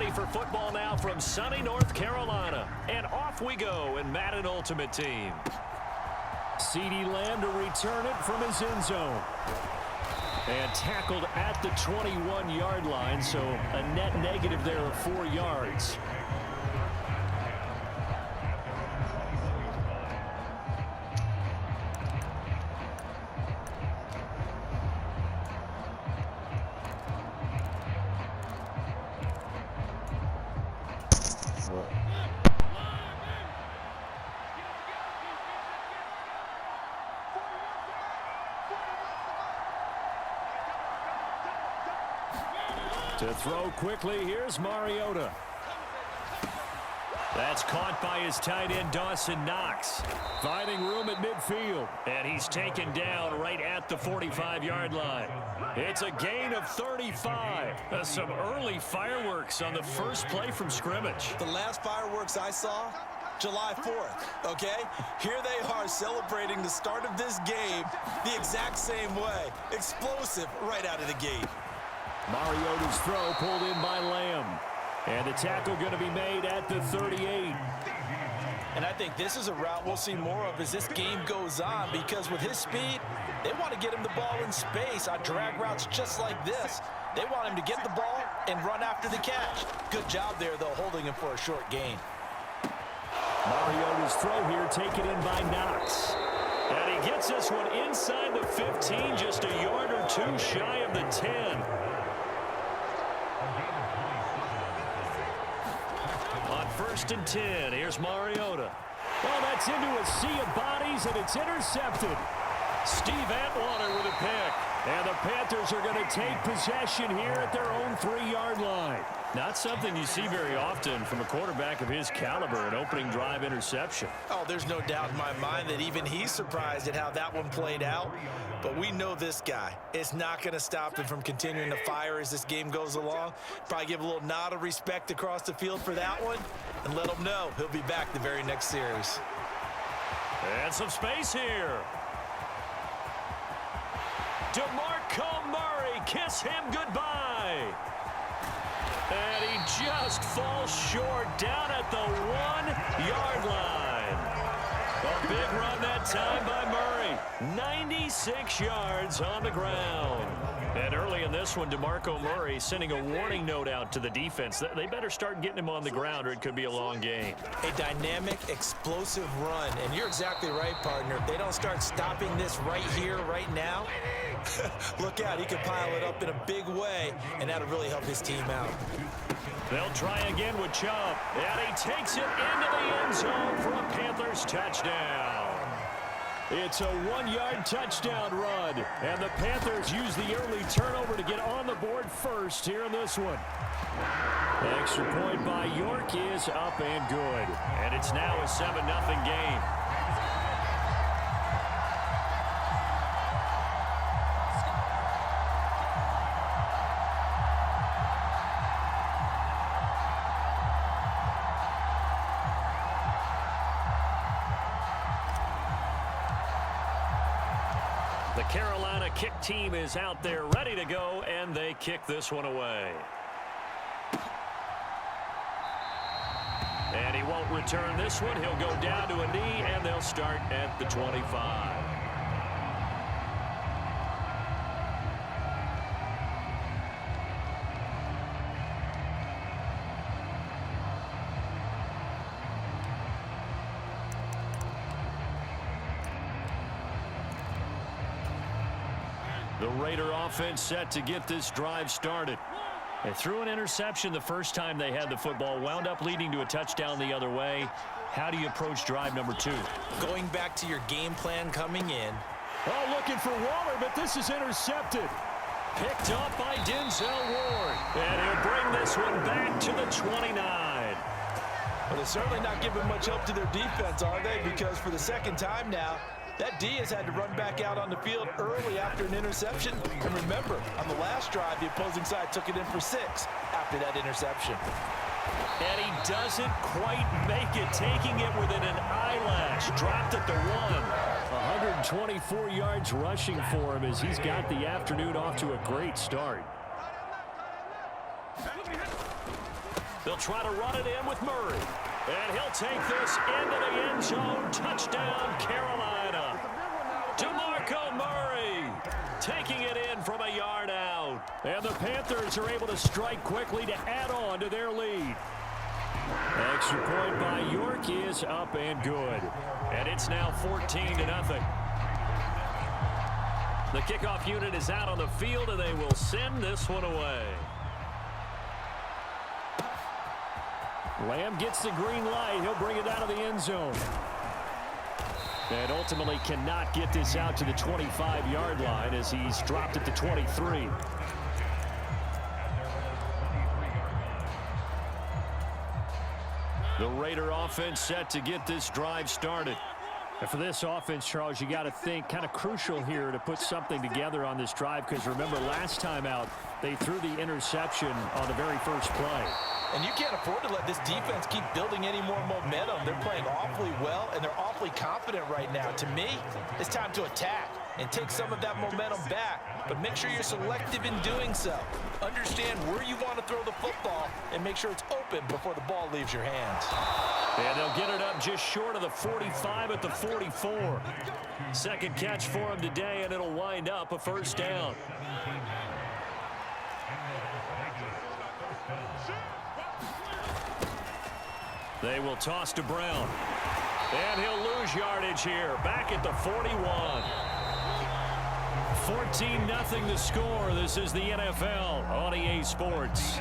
ready for football now from sunny North Carolina. And off we go in Madden Ultimate Team. CeeDee Lamb to return it from his end zone. And tackled at the 21-yard line, so a net negative there of 4 yards. To throw quickly, here's Mariota. That's caught by his tight end, Dawson Knox. Finding room at midfield. And he's taken down right at the 45-yard line. It's a gain of 35. Some early fireworks on the first play from scrimmage. The last fireworks I saw, July 4th, okay? Here they are celebrating the start of this game the exact same way. Explosive right out of the gate. Mariota's throw pulled in by Lamb. And the tackle going to be made at the 38. And I think this is a route we'll see more of as this game goes on, because with his speed, they want to get him the ball in space on drag routes just like this. They want him to get the ball and run after the catch. Good job there, though, holding him for a short gain. Mariota's throw here taken in by Knox. And he gets this one inside the 15, just a yard or two shy of the 10. On 1st and 10, here's Mariota. Well, that's into a sea of bodies, and it's intercepted. Steve Atwater with a pick. And the Panthers are going to take possession here at their own 3-yard line. Not something you see very often from a quarterback of his caliber, an opening drive interception. Oh, there's no doubt in my mind that even he's surprised at how that one played out. But we know this guy. It's not going to stop him from continuing to fire as this game goes along. Probably give a little nod of respect across the field for that one and let him know he'll be back the very next series. And some space here. DeMarco Murray, kiss him goodbye. And he just falls short down at the 1-yard line. A big run that time by Murray. 96 yards on the ground. And early in this one, DeMarco Murray sending a warning note out to the defense. They better start getting him on the ground or it could be a long game. A dynamic, explosive run. And you're exactly right, partner. If they don't start stopping this right here, right now, look out. He could pile it up in a big way, and that'll really help his team out. They'll try again with Chubb. And he takes it into the end zone for a Panthers touchdown. It's a 1-yard touchdown run. And the Panthers use the early turnover to get on the board first here in this one. The extra point by York is up and good. And it's now a 7-0 game. The Carolina kick team is out there ready to go, and they kick this one away. And he won't return this one. He'll go down to a knee, and they'll start at the 25. The Raider offense set to get this drive started. They threw an interception the first time they had the football, wound up leading to a touchdown the other way. How do you approach drive number 2? Going back to your game plan coming in. Oh, looking for Waller, but this is intercepted. Picked up by Denzel Ward. And he'll bring this one back to the 29. Well, they're certainly not giving much help to their defense, are they? Because for the second time now, that D has had to run back out on the field early after an interception. And remember, on the last drive, the opposing side took it in for 6 after that interception. And he doesn't quite make it, taking it within an eyelash. Dropped at the 1. 124 yards rushing for him as he's got the afternoon off to a great start. They'll try to run it in with Murray. And he'll take this into the end zone. Touchdown, Carolina. DeMarco Murray taking it in from a yard out. And the Panthers are able to strike quickly to add on to their lead. Extra point by York is up and good. And it's now 14-0. The kickoff unit is out on the field, and they will send this one away. Lamb gets the green light. He'll bring it out of the end zone. And ultimately cannot get this out to the 25-yard line as he's dropped it to 23. The Raider offense set to get this drive started. And for this offense, Charles, you got to think kind of crucial here to put something together on this drive, because remember last time out they threw the interception on the very first play. And you can't afford to let this defense keep building any more momentum. They're playing awfully well, and they're awfully confident right now. To me, it's time to attack and take some of that momentum back. But make sure you're selective in doing so. Understand where you want to throw the football and make sure it's open before the ball leaves your hands. And they'll get it up just short of the 45 at the 44. Second catch for him today, and it'll wind up a first down. They will toss to Brown. And he'll lose yardage here. Back at the 41. 14-0 the score. This is the NFL on EA Sports.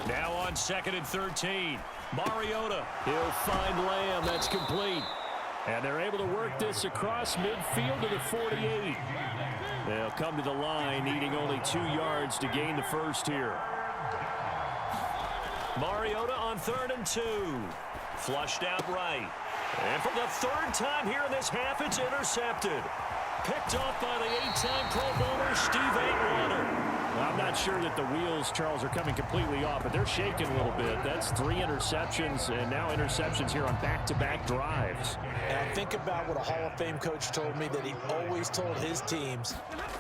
Now on 2nd and 13. Mariota. He'll find Lamb. That's complete. And they're able to work this across midfield to the 48. They'll come to the line, needing only 2 yards to gain the first here. Mariota on 3rd and 2. Flushed out right. And for the 3rd time here in this half, it's intercepted. Picked off by the 8-time Pro Bowler, Steve Atwater. I'm not sure that the wheels, Charles, are coming completely off, but they're shaking a little bit. That's 3 interceptions, and now interceptions here on back-to-back drives. And I think about what a Hall of Fame coach told me, that he always told his teams,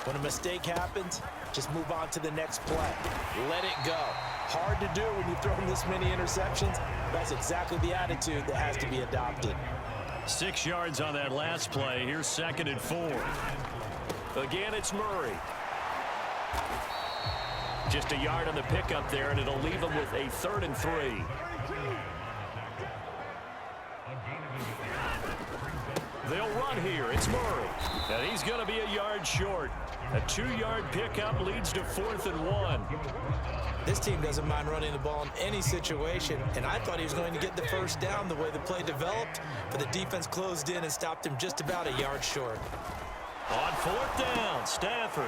when a mistake happens, just move on to the next play. Let it go. Hard to do when you throw this many interceptions. That's exactly the attitude that has to be adopted. 6 yards on that last play. Here's 2nd and 4. Again, it's Murray. Just a yard on the pickup there, and it'll leave him with a 3rd and 3. They'll run here. It's Murray. And he's going to be a yard short. A 2-yard pickup leads to 4th and 1. This team doesn't mind running the ball in any situation, and I thought he was going to get the first down the way the play developed, but the defense closed in and stopped him just about a yard short. On 4th down, Stafford.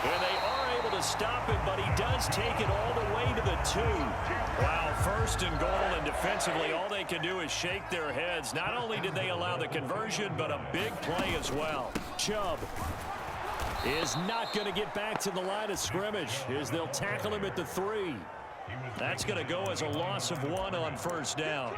And they are able to stop him, but he does take it all the way to the 2. Wow, 1st and goal, and defensively all they can do is shake their heads. Not only did they allow the conversion, but a big play as well. Chubb is not going to get back to the line of scrimmage as they'll tackle him at the 3. That's going to go as a loss of 1 on 1st down.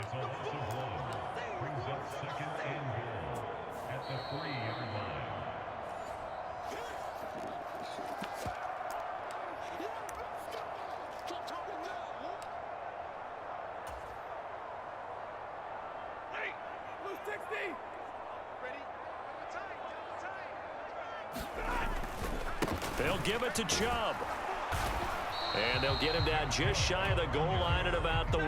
They'll give it to Chubb. And they'll get him down just shy of the goal line at about the 1.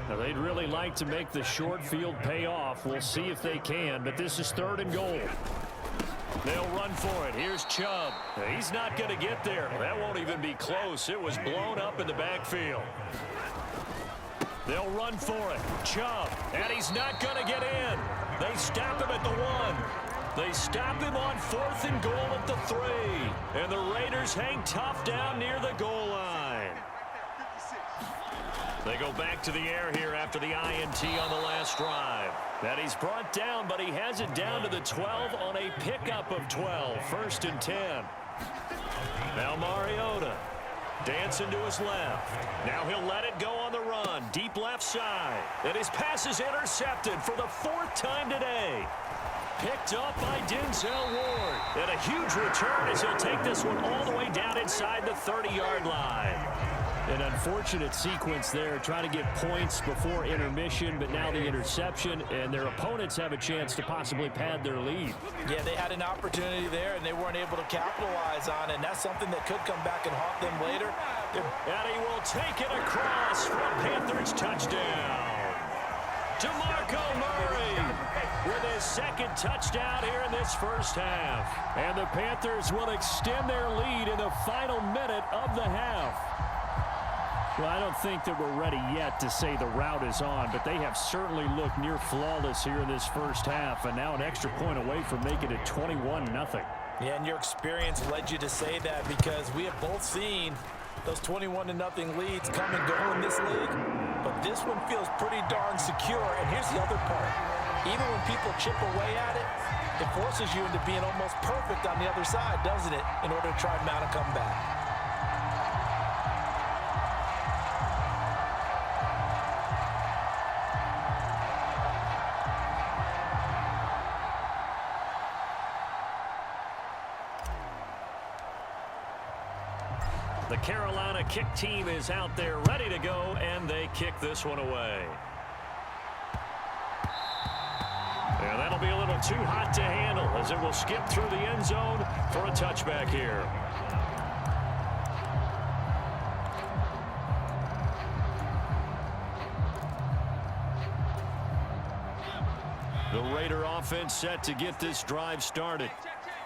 Now, they'd really like to make the short field pay off. We'll see if they can, but this is 3rd and goal. They'll run for it. Here's Chubb. He's not going to get there. That won't even be close. It was blown up in the backfield. They'll run for it. Chubb. And he's not going to get in. They stop him at the 1. They stop him on 4th and goal at the 3. And the Raiders hang tough down near the goal line. They go back to the air here after the INT on the last drive. That he's brought down, but he has it down to the 12 on a pickup of 12. 1st and 10. Now Mariota. Dancing to his left. Now he'll let it go on the run. Deep left side. And his pass is intercepted for the 4th time today. Picked up by Denzel Ward. And a huge return as he'll take this one all the way down inside the 30-yard line. An unfortunate sequence there, trying to get points before intermission, but now the interception, and their opponents have a chance to possibly pad their lead. Yeah, they had an opportunity there, and they weren't able to capitalize on it, and that's something that could come back and haunt them later. And he will take it across for a Panthers touchdown. DeMarco Murray with his 2nd touchdown here in this first half. And the Panthers will extend their lead in the final minute of the half. Well, I don't think that we're ready yet to say the route is on, but they have certainly looked near flawless here in this first half, and now an extra point away from making it 21-0. Yeah, and your experience led you to say that, because we have both seen those 21-0 leads come and go in this league, but this one feels pretty darn secure. And here's the other part. Even when people chip away at it, it forces you into being almost perfect on the other side, doesn't it, in order to try and mount a comeback. The Carolina kick team is out there ready to go, and they kick this one away. And that'll be a little too hot to handle as it will skip through the end zone for a touchback here. The Raider offense set to get this drive started.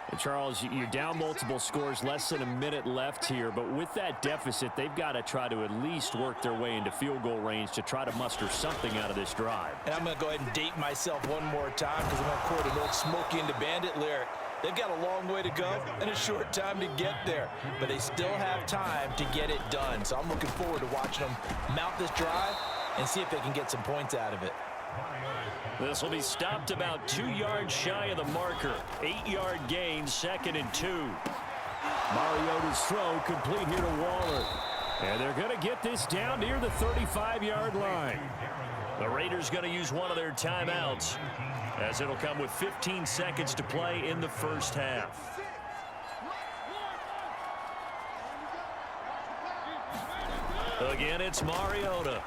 And Charles, you're down multiple scores, less than a minute left here, but with that deficit, they've got to try to at least work their way into field goal range to try to muster something out of this drive. And I'm going to go ahead and date myself one more time, because I'm going to quote an old Smokey and the Bandit lyric. They've got a long way to go and a short time to get there, but they still have time to get it done. So I'm looking forward to watching them mount this drive and see if they can get some points out of it. This will be stopped about 2 yards shy of the marker. 8-yard gain, 2nd and 2. Mariota's throw complete here to Waller. And they're going to get this down near the 35-yard line. The Raiders going to use one of their timeouts, as it'll come with 15 seconds to play in the first half. Again, it's Mariota.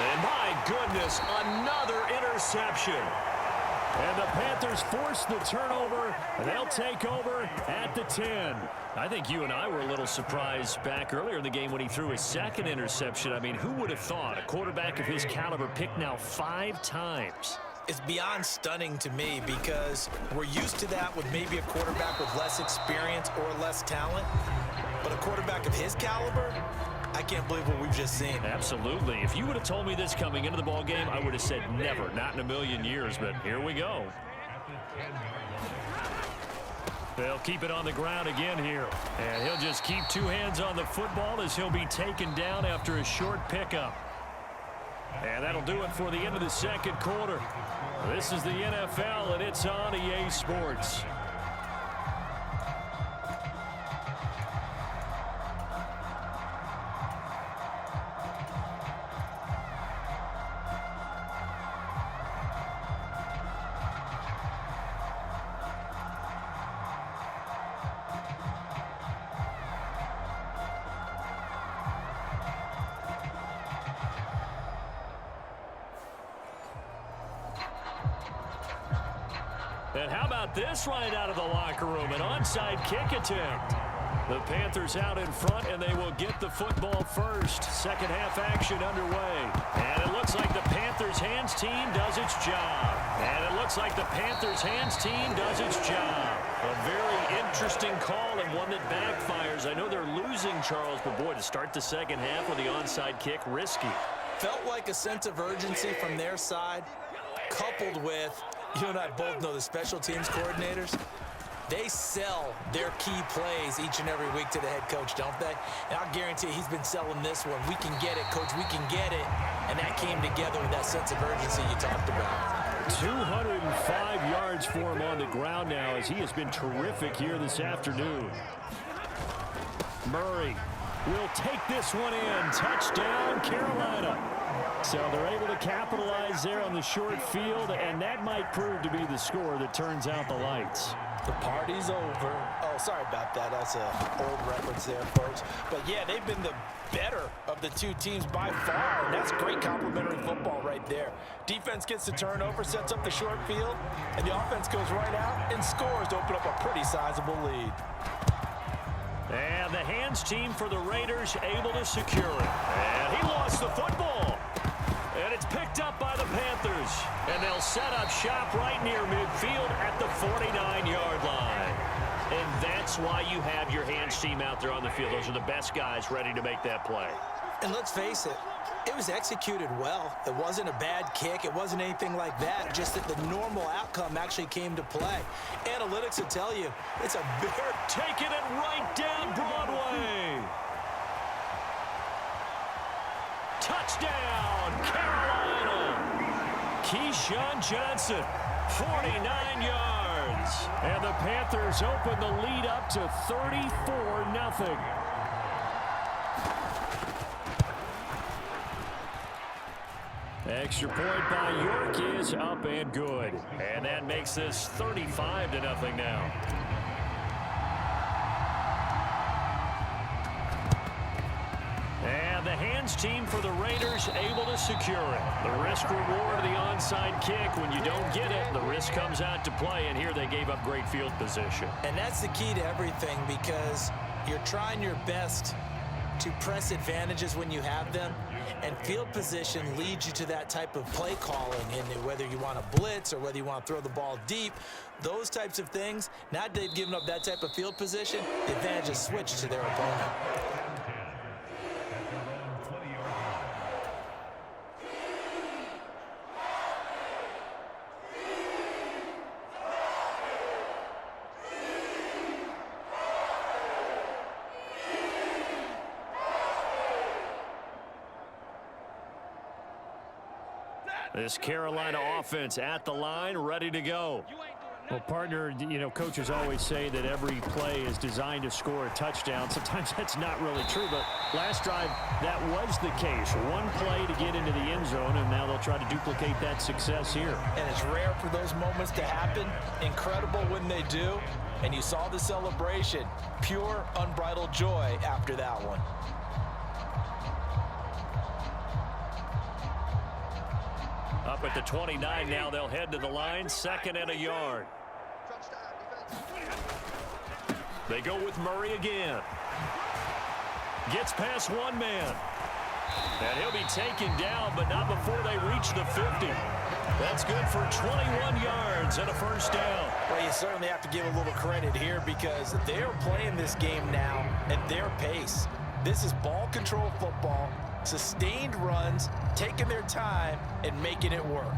And my goodness, another interception. And the Panthers force the turnover. They'll take over at the 10. I think you and I were a little surprised back earlier in the game when he threw his 2nd interception. I mean, who would have thought a quarterback of his caliber picked now 5 times? It's beyond stunning to me, because we're used to that with maybe a quarterback with less experience or less talent. But a quarterback of his caliber, I can't believe what we've just seen. Absolutely. If you would have told me this coming into the ball game, I would have said never, not in a million years, but here we go. They'll keep it on the ground again here, and he'll just keep 2 hands on the football as he'll be taken down after a short pickup. And that'll do it for the end of the 2nd quarter. This is the NFL, and it's on EA Sports. And how about this right out of the locker room? An onside kick attempt. The Panthers out in front, and they will get the football first. Second half action underway. And it looks like the Panthers hands team does its job. And it looks like the Panthers hands team does its job. A very interesting call, and one that backfires. I know they're losing, Charles, but boy, to start the second half with the onside kick, risky. Felt like a sense of urgency from their side, coupled with, you and I both know the special teams coordinators, they sell their key plays each and every week to the head coach, don't they? And I'll guarantee he's been selling this one. We can get it, coach, we can get it. And that came together with that sense of urgency you talked about. 205 yards for him on the ground now, as he has been terrific here this afternoon. Murray will take this one in. Touchdown, Carolina. So they're able to capitalize there on the short field, and that might prove to be the score that turns out the lights. The party's over. Oh, sorry about that. That's an old reference there, folks. But, yeah, they've been the better of the two teams by far, and that's great complimentary football right there. Defense gets the turnover, sets up the short field, and the offense goes right out and scores to open up a pretty sizable lead. And the hands team for the Raiders able to secure it. And he lost the football. And it's picked up by the Panthers. And they'll set up shop right near midfield at the 49-yard line. And that's why you have your hands team out there on the field. Those are the best guys ready to make that play. And let's face it, it was executed well. It wasn't a bad kick. It wasn't anything like that. Just that the normal outcome actually came to play. Analytics will tell you it's a bear. Taking it right down Broadway. Touchdown, Carolina. Keyshawn Johnson, 49 yards. And the Panthers open the lead up to 34-0. Extra point by York is up and good. And that makes this 35-0 now. And the hands team for the Raiders able to secure it. The risk reward of the onside kick. When you don't get it, the risk comes out to play. And here they gave up great field position. And that's the key to everything, because you're trying your best to press advantages when you have them. And field position leads you to that type of play calling, and whether you want to blitz or whether you want to throw the ball deep, those types of things. Now that they've given up that type of field position, the advantage is switched to their opponent. This Carolina offense at the line, ready to go. Well, partner, you know, coaches always say that every play is designed to score a touchdown. Sometimes that's not really true, but last drive, that was the case. One play to get into the end zone, and now they'll try to duplicate that success here. And it's rare for those moments to happen. Incredible when they do. And you saw the celebration. Pure, unbridled joy after that one. Up at the 29 now, they'll head to the line, 2nd and a yard. They go with Murray again. Gets past one man. And he'll be taken down, but not before they reach the 50. That's good for 21 yards and a first down. Well, you certainly have to give a little credit here, because they're playing this game now at their pace. This is ball control football. Sustained runs, taking their time, and making it work.